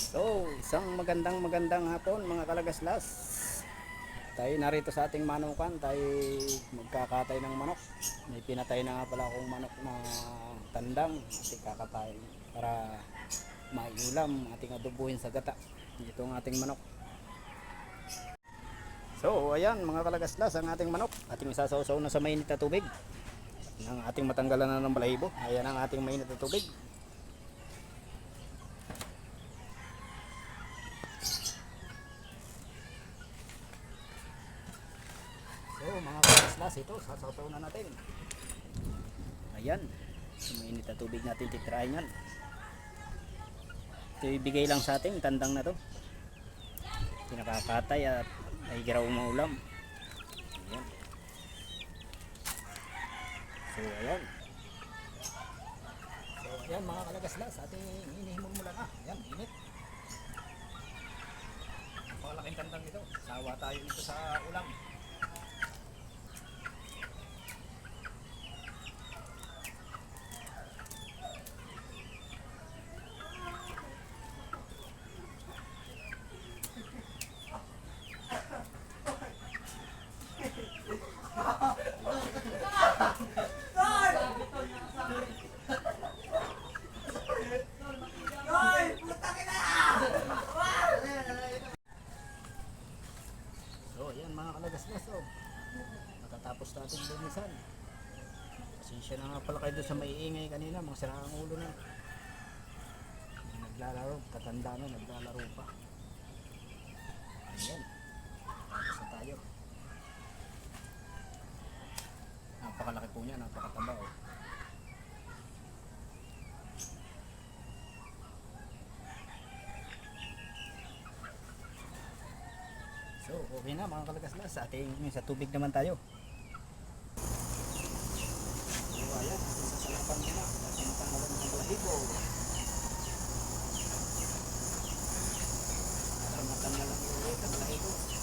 So, isang magandang hapon mga kalagaslas. Tayo narito sa ating manukan, tayo magkakatay ng manok. May pinatay na nga pala akong manok na tandang, ating kakatay para maiulam, ating adobuhin sa gata. Ito ang ating manok. So, ayan mga kalagaslas, ang ating manok. Ating isasawsaw na sa mainit na tubig. Ang ating matanggalan na ng balahibo. Ayan ang ating mainit na tubig. So mga kalagaslas, ito sasawsaw na natin. Ayan, sa mainit na tubig natin titrahin yan. Ito ibigay lang sa ating tandang na to, pinakakatay at ay giraw maulam. Ayan. So ayan. So ayan mga kalagaslas, ating inihimon mula na. Ayan, init. Napakalaking tandang ito, sawa tayo ito sa ulam. So ayan mga kalagaslas, oh, matatapos natin linisan. Pasensya na nga pala kayo doon sa maiingay kanina, mga sirang ulo na naglalaro, tatanda na naglalaro pa. Ayan, tapos na tayo. Napakalaki po niya, napakataba, oh. So okay na mga kalagaslas, sa ating sa tubig naman tayo. So ayan, sasalapan ko na kasi matanggalan ng balahibo para matanggalan ulit ang balahibo.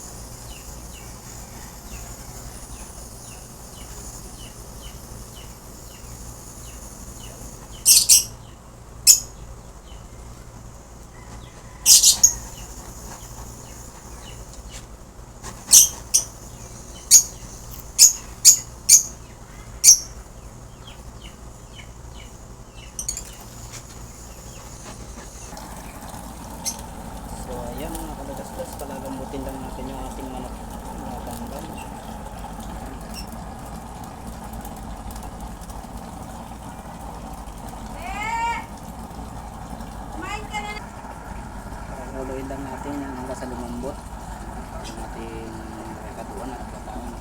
So ayan mga kalagaslas, palalambutin lang natin yung ating manok na tandang. Pakuluin lang natin yan hanggang sa lumambot para natin rekaduan at gataan.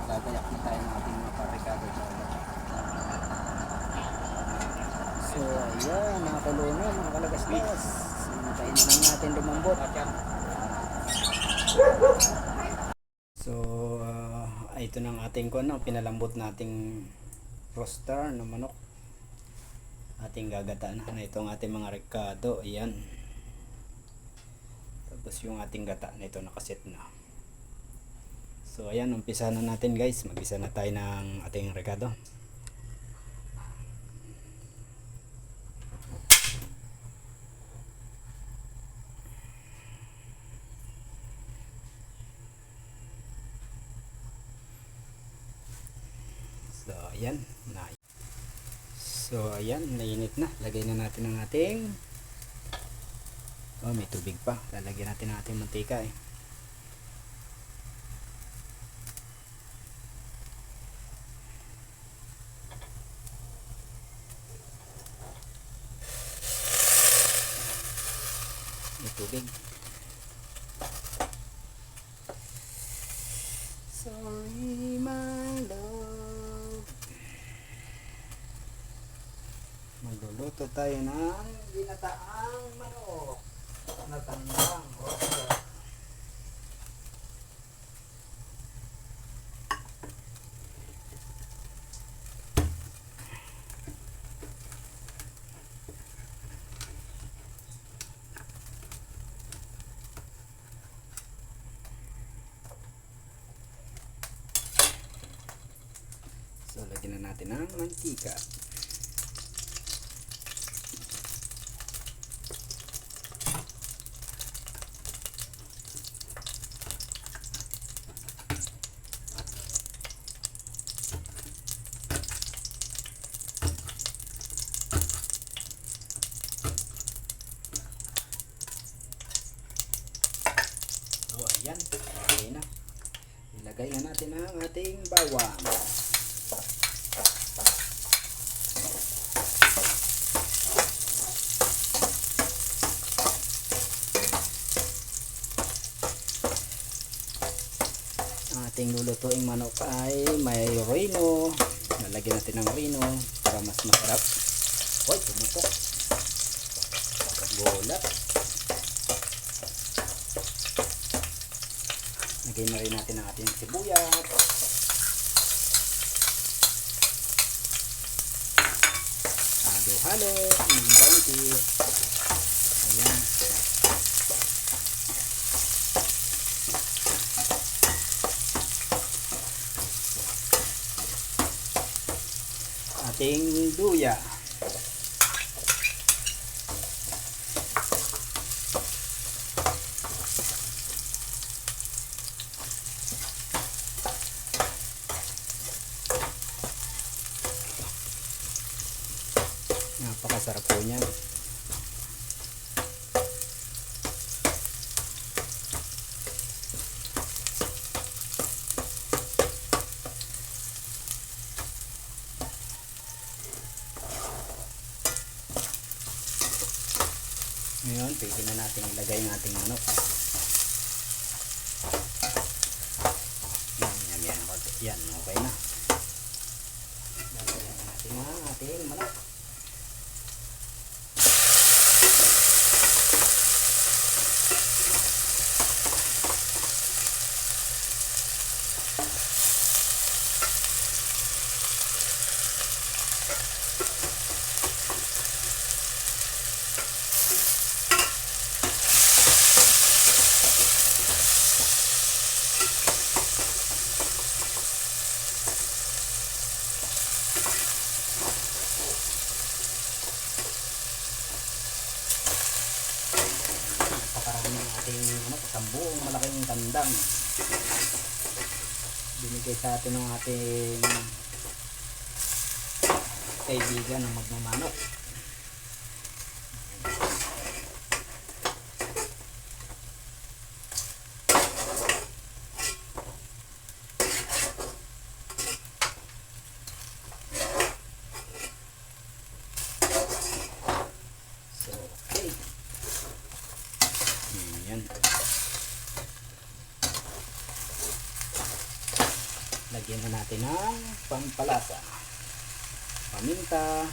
Gagayak na tayo ng ating makarikado sa gata. So ayan, nakakulo na mga kalagaslas. Hintayin na lang natin lumambot. So ito na ang ating pinalambot nating roaster na manok. Ating gagataan na ito ang ating mga rekado. Ayan. Tapos yung ating gata nito nakaset na. So ayan, umpisa na natin guys. Mag-isa na tayo ng ating rekado. So ayan, nainit na. Lagay na natin ang ating may tubig pa. Lalagyan natin ang ating mantika eh. May tubig. Sorry my love. Magluluto tayo ng ginataang manok na tandang roaster. So lagyan na natin ng mantika. Ayan, okay na. Ilagay na natin ang ating bawang. Ang ating lulutuing manok ay may rino. Nalagyan natin ng rino para mas masarap. Hoy, tumutok. Bulat. Lagyan na rin natin ang ating sibuyas. Halo-halo ng kaunti. Ayan. Ating luya. Napakasarap po niyan. Ngayon, pwede na natin ilagay ng ating manok. Yan. Yan, okay na. Lagyan na natin ang ating manok. Napakarami ng ating isang buong malaking tandang binigay sa atin ng ating kaibigan na magmamanok. So, okay. Yan. Lagyan na natin ng pampalasa. Paminta.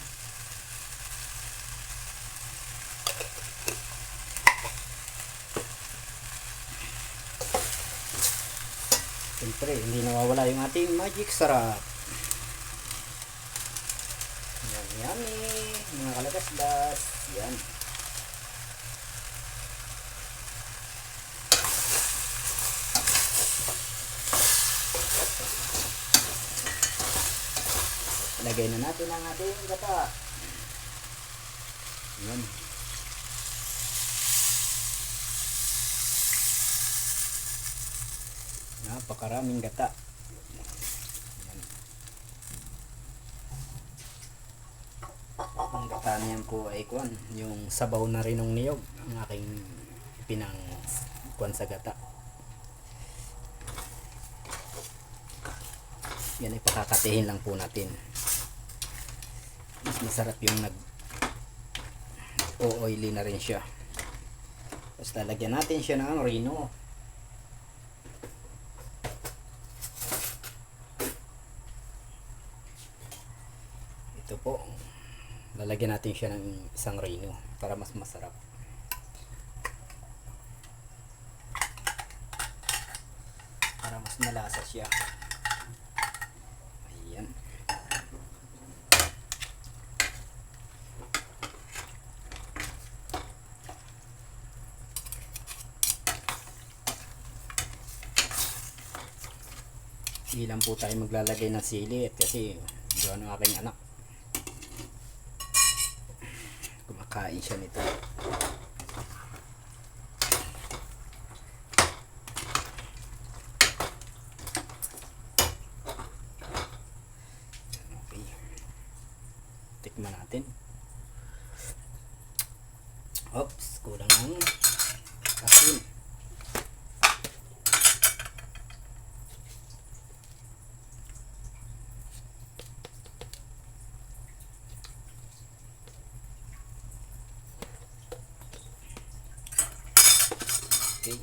Siyempre, hindi nawawala yung ating magic sarap. Yan, yummy. Mga kalagasdas. Yan. Lagay na natin ang ating gata. Yan. Napakaraming gata. Yan. Ang gata niyan po ay kuwan, yung sabaw na rin ng niyog, ang aking pinang kuwan sa gata. Yan ay pakakatihin lang po natin. Mas masarap yung nag-o-oily na rin siya. Tapos lalagyan natin siya ng rino. Ito po, lalagyan natin siya ng isang rino para mas masarap. Para mas malasa siya. Ayan. Hindi lang po tayo maglalagay ng sili at kasi doon ang aking anak. Kumakain siya nito. Okay. Tikman natin. Oops, kulang ng asin. okay.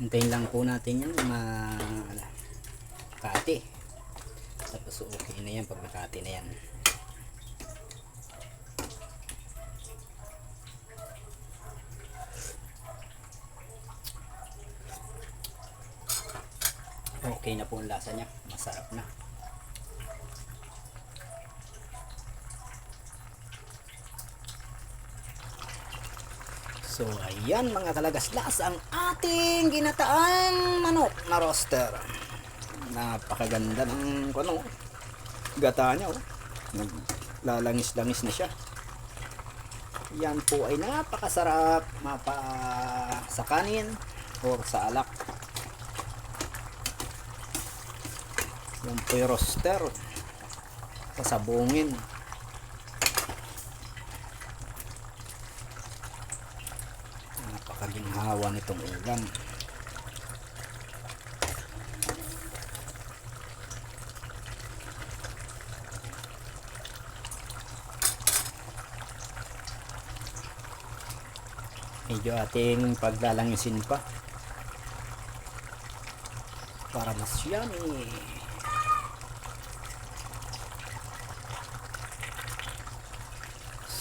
Hintayin lang po natin yung makati. Tapos okay na yan pag nakati na yan. Okay na po ang lasa niya. Masarap na. So ayan mga kalagaslas, ang ating ginataang manok na roster. Napakaganda ng gata niya, oh. Naglalangis-langis na siya. Yan po ay napakasarap sa kanin or sa alak. Yan po yung roster. Pasabungin. Napakaginhawa nitong ulam. Medyo ating paglalangisin pa para mas yummy.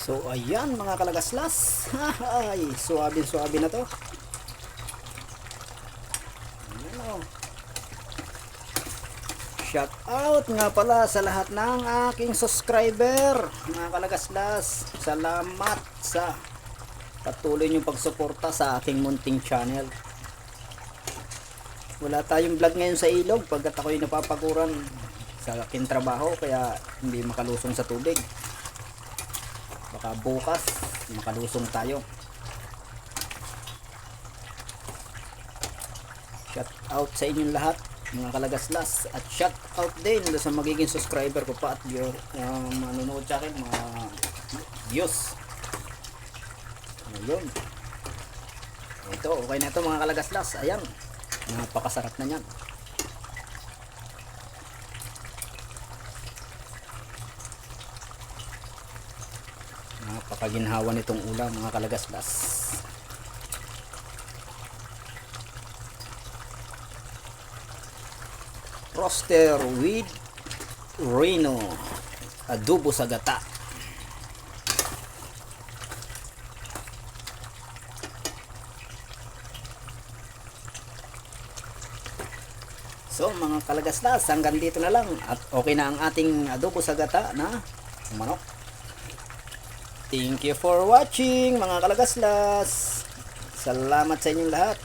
So ayan mga kalagaslas. Ay, suabe na to. Ayan, oh. Shout out nga pala sa lahat ng aking subscriber mga kalagaslas. Salamat sa patuloy niyong pagsuporta sa aking munting channel. Wala tayong vlog ngayon sa ilog pagkat ako'y napapaguran sa aking trabaho kaya hindi makalusong sa tubig. Baka bukas makalusong tayo. Shout out sa inyong lahat mga kalagaslas at shout out din sa magiging subscriber ko pa at yung manonood sa akin mga views. Ayun. Ito, okay na ito mga kalagaslas. Ayan. Napakasarap na yan. Napakaginhawa nitong ulam mga kalagaslas. Roster with Reno. Adobo sa gata. So mga kalagaslas, hanggang dito na lang at okay na ang ating adobo sa gata na manok. Thank you for watching mga kalagaslas. Salamat sa inyong lahat.